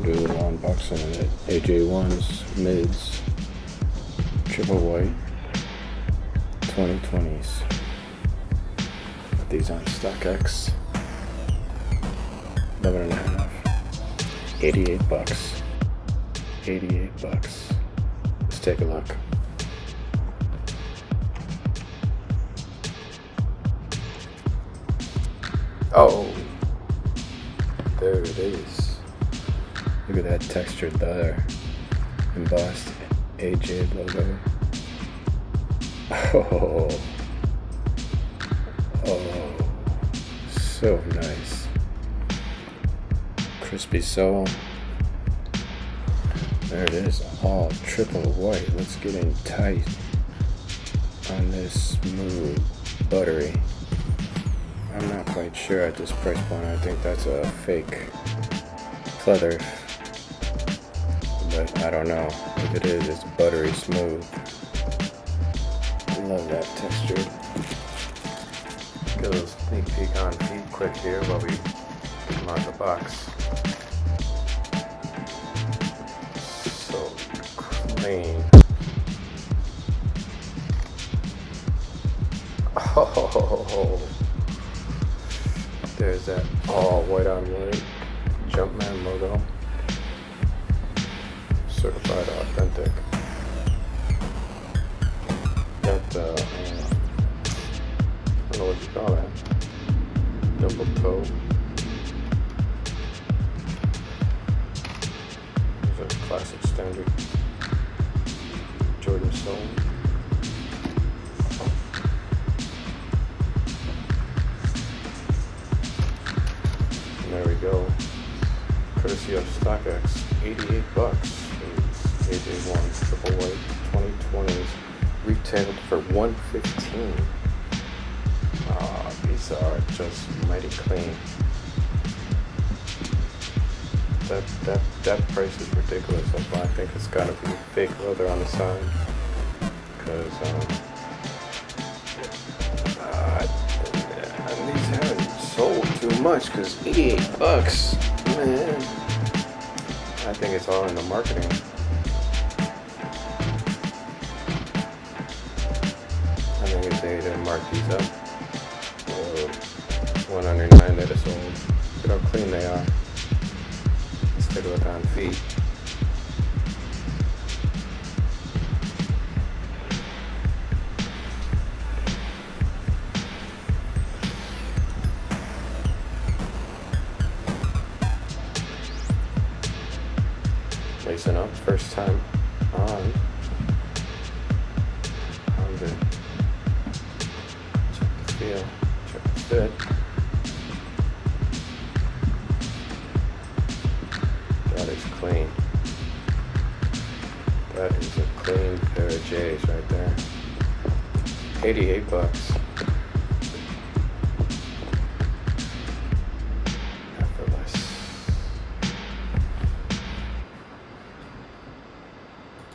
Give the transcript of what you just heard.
Do a little unboxing of it. AJ1s, mids, triple white, 2020s. Put these on StockX. 11.5. 88 bucks. 88 bucks. Let's take a look. Oh, there it is. Look at that textured leather, embossed AJ logo. Oh, so nice. Crispy sole. There it is, all triple white. Let's get in tight on this smooth, buttery. I'm not quite sure at this price point. I think that's a fake pleather, but I don't know. If it is, it's buttery smooth. Love that texture. Get a little sneak peek on feet quick here while we get them out the box. So clean. Oh, there's that all white on white Jumpman logo. Certified authentic. Got the, I don't know what you call that. Double toe. These are classic standard Jordan sole. And there we go. Courtesy of StockX. 88 bucks. AJ1 triple white 2020s. Retailed for $115. These are just mighty clean. That price is ridiculous. That's why I think it's gotta be fake leather on the side. Because these haven't sold too much. Because 88 bucks, man. I think it's all in the marketing. I think if they didn't mark these up, $109 they'd have sold. Look at how clean they are. Let's take a look on feet. Lacing up, first time on the check the feel, check the fit. That is clean. That is a clean pair of J's right there. 88 bucks.